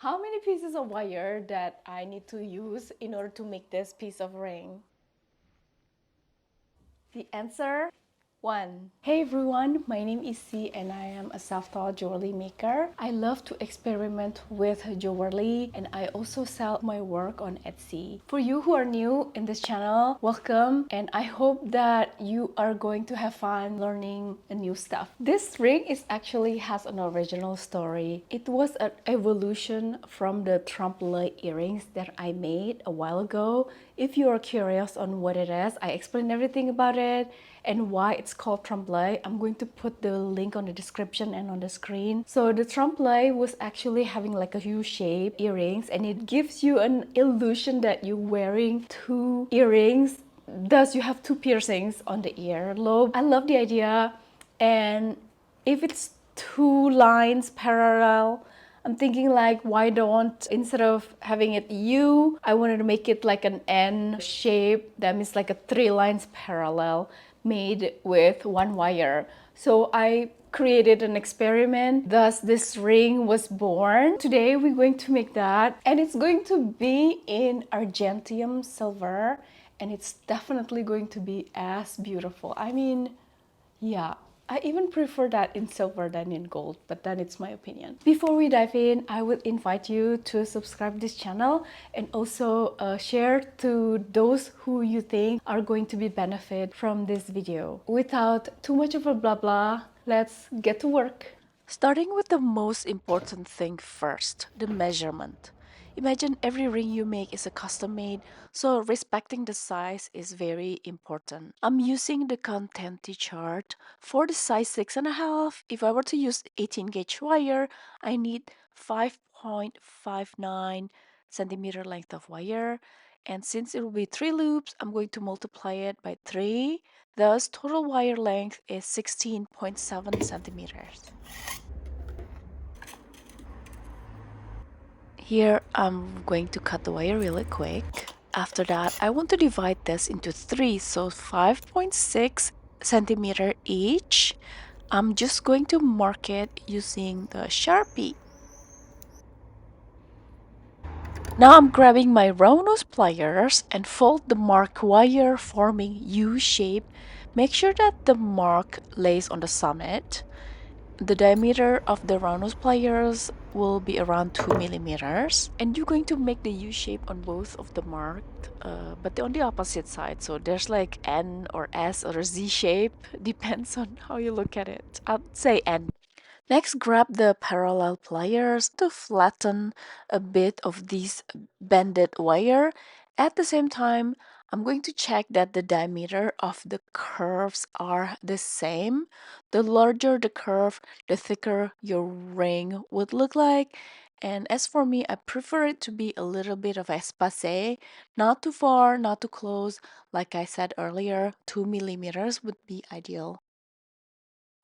How many pieces of wire that I need to use in order to make this piece of ring? The answer, one. Hey everyone, my name is C and I am a self-taught jewelry maker. I love to experiment with jewelry and I also sell my work on Etsy. For you who are new in this channel, welcome, and I hope that you are going to have fun learning new stuff. This ring is actually has an original story. It was an evolution from the trompe-l'oeil earrings that I made a while ago. If you are curious on what it is, I explain everything about it and why it's called trompe-l'oeil. I'm going to put the link on the description and on the screen. So the trompe-l'oeil was actually having like a U-shaped earrings, and it gives you an illusion that you're wearing two earrings. Thus, you have two piercings on the earlobe. I love the idea, and if it's two lines parallel, I'm thinking like, why don't, instead of having it U, I wanted to make it like an N shape. That means like a three lines parallel made with one wire. So I created an experiment. Thus, this ring was born. Today, we're going to make that. And it's going to be in Argentium silver. And it's definitely going to be as beautiful. I mean, yeah, I even prefer that in silver than in gold, but then it's my opinion. Before we dive in, I would invite you to subscribe this channel and also share to those who you think are going to be benefit from this video. Without too much of a blah blah, let's get to work. Starting with the most important thing first, the measurement. Imagine every ring you make is a custom made, so respecting the size is very important. I'm using the Contenti chart for the size 6.5. If I were to use 18 gauge wire, I need 5.59 centimeter length of wire. And since it will be 3 loops, I'm going to multiply it by 3. Thus, total wire length is 16.7 centimeters. Here I'm going to cut the wire really quick. After that, I want to divide this into 3, so 5.6 centimeter each. I'm just going to mark it using the Sharpie. Now I'm grabbing my round nose pliers and fold the mark wire forming U shape. Make sure that the mark lays on the summit. The diameter of the round nose pliers will be around 2 millimeters, and you're going to make the U shape on both of the marked, but on the opposite side. So there's like N or S or a Z shape, depends on how you look at it. I'd say N. Next, grab the parallel pliers to flatten a bit of this bended wire. At the same time, I'm going to check that the diameter of the curves are the same. The larger the curve, the thicker your ring would look like. And as for me, I prefer it to be a little bit of espacé, not too far, not too close. Like I said earlier, 2 millimeters would be ideal.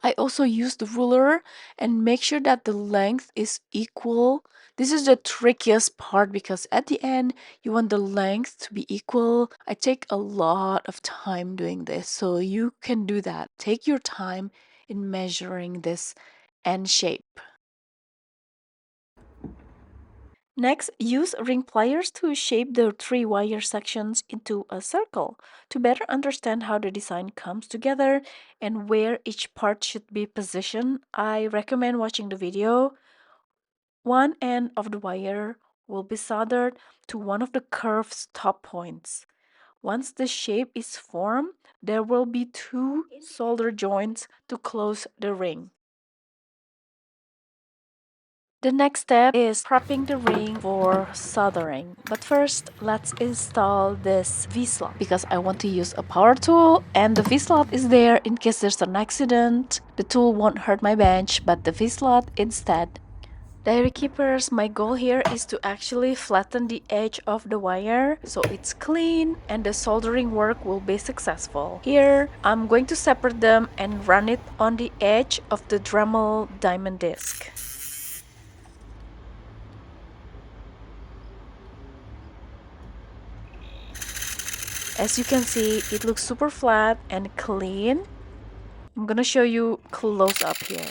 I also use the ruler and make sure that the length is equal. This is the trickiest part because at the end you want the length to be equal. I take a lot of time doing this, so you can do that. Take your time in measuring this N shape. Next, use ring pliers to shape the 3 wire sections into a circle. To better understand how the design comes together and where each part should be positioned, I recommend watching the video. One end of the wire will be soldered to one of the curve's top points. Once the shape is formed, there will be 2 solder joints to close the ring. The next step is prepping the ring for soldering. But first, let's install this V-slot because I want to use a power tool and the V-slot is there in case there's an accident. The tool won't hurt my bench, but the V-slot instead. Diary keepers, my goal here is to actually flatten the edge of the wire so it's clean and the soldering work will be successful. Here, I'm going to separate them and run it on the edge of the Dremel diamond disc. As you can see, it looks super flat and clean. I'm gonna show you close up here.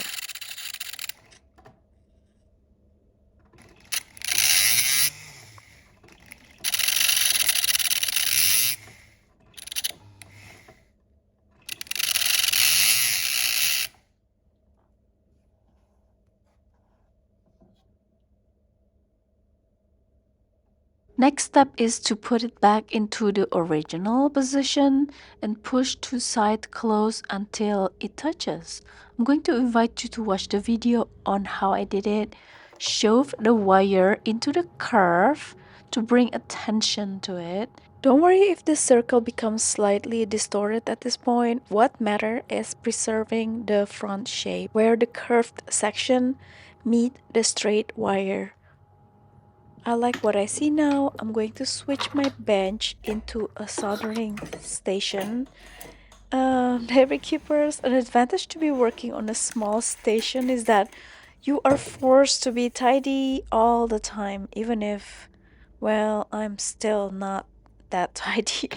Next step is to put it back into the original position and push to side close until it touches. I'm going to invite you to watch the video on how I did it. Shove the wire into the curve to bring attention to it. Don't worry if the circle becomes slightly distorted at this point. What matters is preserving the front shape where the curved section meet the straight wire. I like what I see now. I'm going to switch my bench into a soldering station. Dairy keepers, an advantage to be working on a small station is that you are forced to be tidy all the time, even if, well, I'm still not that tidy.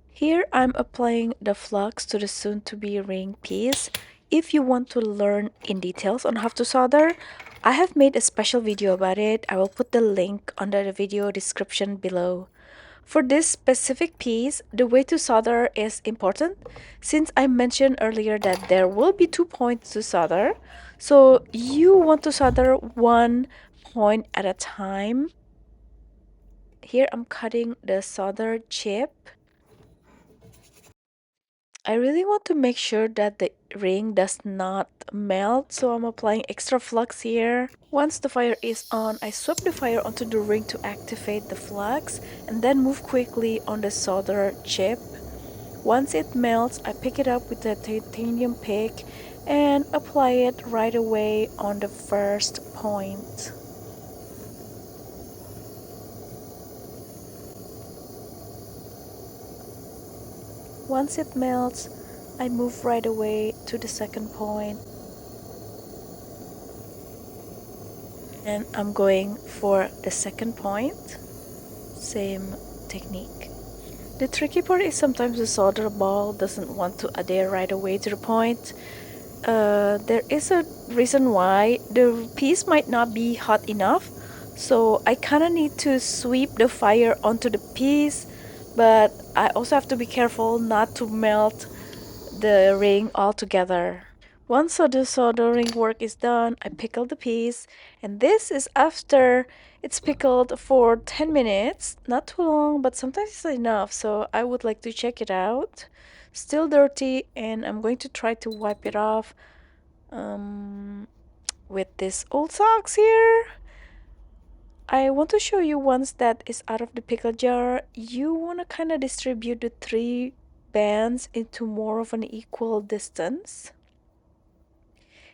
Here I'm applying the flux to the soon-to-be ring piece. If you want to learn in details on how to solder, I have made a special video about it. I will put the link under the video description below. For this specific piece, the way to solder is important since I mentioned earlier that there will be 2 points to solder. So you want to solder 1 point at a time. Here I'm cutting the solder chip. I really want to make sure that the ring does not melt, so I'm applying extra flux here. Once the fire is on, I swap the fire onto the ring to activate the flux and then move quickly on the solder chip. Once it melts, I pick it up with a titanium pick and apply it right away on the first point. Once it melts, I move right away to the second point. And I'm going for the second point. Same technique. The tricky part is sometimes the solder ball doesn't want to adhere right away to the point. There is a reason why. The piece might not be hot enough, so I kind of need to sweep the fire onto the piece, but I also have to be careful not to melt the ring altogether. Once the soldering work is done, I pickle the piece, and this is after it's pickled for 10 minutes. Not too long, but sometimes it's enough, so I would like to check it out. Still dirty, and I'm going to try to wipe it off with this old socks here. I want to show you once that is out of the pickle jar, you want to kind of distribute the 3 bands into more of an equal distance.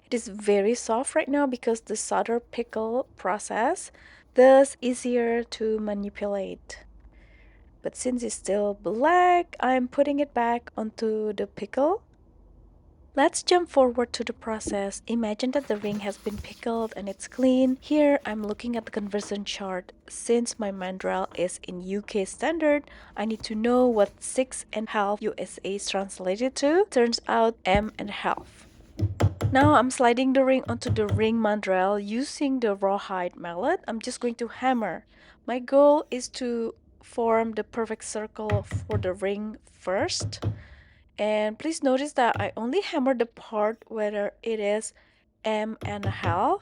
It is very soft right now because the solder pickle process, thus easier to manipulate. But since it's still black, I'm putting it back onto the pickle. Let's jump forward to the process. Imagine that the ring has been pickled and it's clean. Here I'm looking at the conversion chart. Since my mandrel is in UK standard, I need to know what 6.5 USA is translated to. Turns out M.5. Now I'm sliding the ring onto the ring mandrel using the rawhide mallet. I'm just going to hammer. My goal is to form the perfect circle for the ring first. And please notice that I only hammer the part where it is M.5.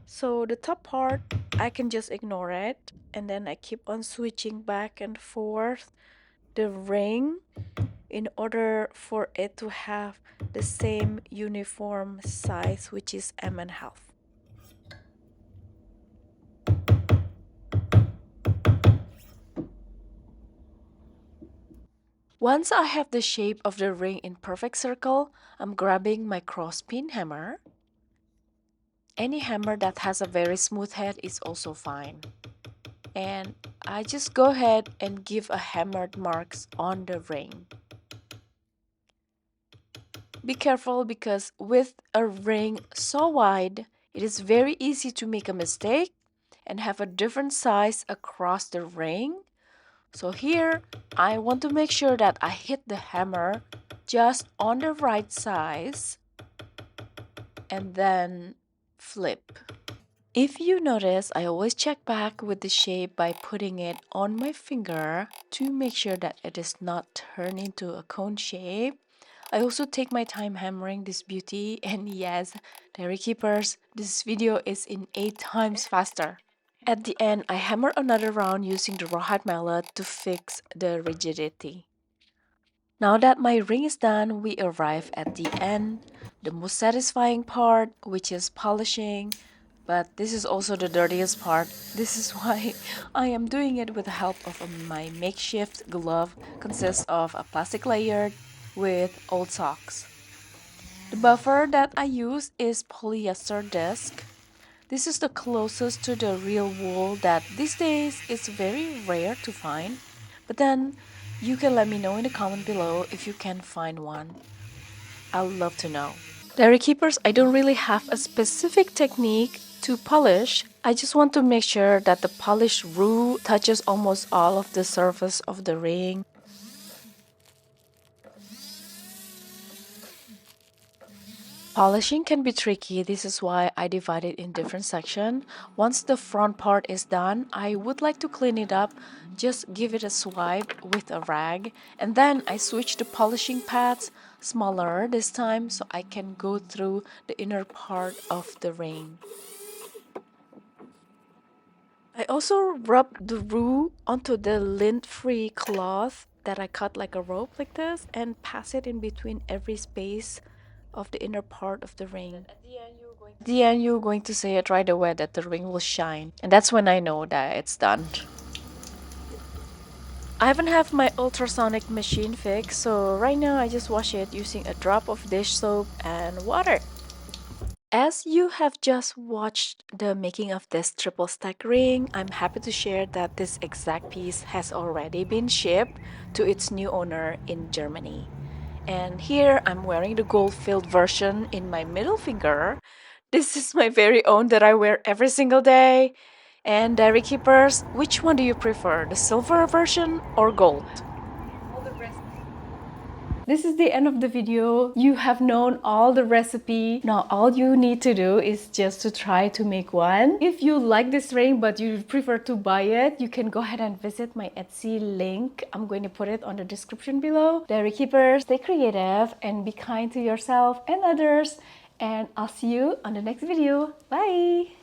So the top part, I can just ignore it. And then I keep on switching back and forth the ring in order for it to have the same uniform size, which is M.5. Once I have the shape of the ring in perfect circle, I'm grabbing my crosspin hammer. Any hammer that has a very smooth head is also fine. And I just go ahead and give a hammered marks on the ring. Be careful because with a ring so wide, it is very easy to make a mistake and have a different size across the ring. So here, I want to make sure that I hit the hammer just on the right size and then flip. If you notice, I always check back with the shape by putting it on my finger to make sure that it is not turned into a cone shape. I also take my time hammering this beauty, and yes, dairy keepers, this video is in 8 times faster. At the end, I hammer another round using the rawhide mallet to fix the rigidity. Now that my ring is done, we arrive at the end, the most satisfying part, which is polishing. But this is also the dirtiest part. This is why I am doing it with the help of my makeshift glove, consists of a plastic layer with old socks. The buffer that I use is polyester disc. This is the closest to the real wool that these days is very rare to find. But then you can let me know in the comment below if you can find one. I'd love to know. Dairy keepers, I don't really have a specific technique to polish. I just want to make sure that the polished roux touches almost all of the surface of the ring. Polishing can be tricky. This is why I divide it in different sections. Once the front part is done, I would like to clean it up. Just give it a swipe with a rag. And then I switch the polishing pads, smaller this time, so I can go through the inner part of the ring. I also rub the roux onto the lint-free cloth that I cut like a rope like this and pass it in between every space of the inner part of the ring. At the end, you're going to say it right away that the ring will shine. And that's when I know that it's done. I haven't have my ultrasonic machine fixed, so right now I just wash it using a drop of dish soap and water. As you have just watched the making of this triple stack ring, I'm happy to share that this exact piece has already been shipped to its new owner in Germany. And here I'm wearing the gold-filled version in my middle finger. This is my very own that I wear every single day. And dairy keepers, which one do you prefer, the silver version or gold? This is the end of the video. You have known all the recipe. Now all you need to do is just to try to make one. If you like this ring but you prefer to buy it, you can go ahead and visit my Etsy link. I'm going to put it on the description below. Dairy keepers, stay creative and be kind to yourself and others. And I'll see you on the next video. Bye!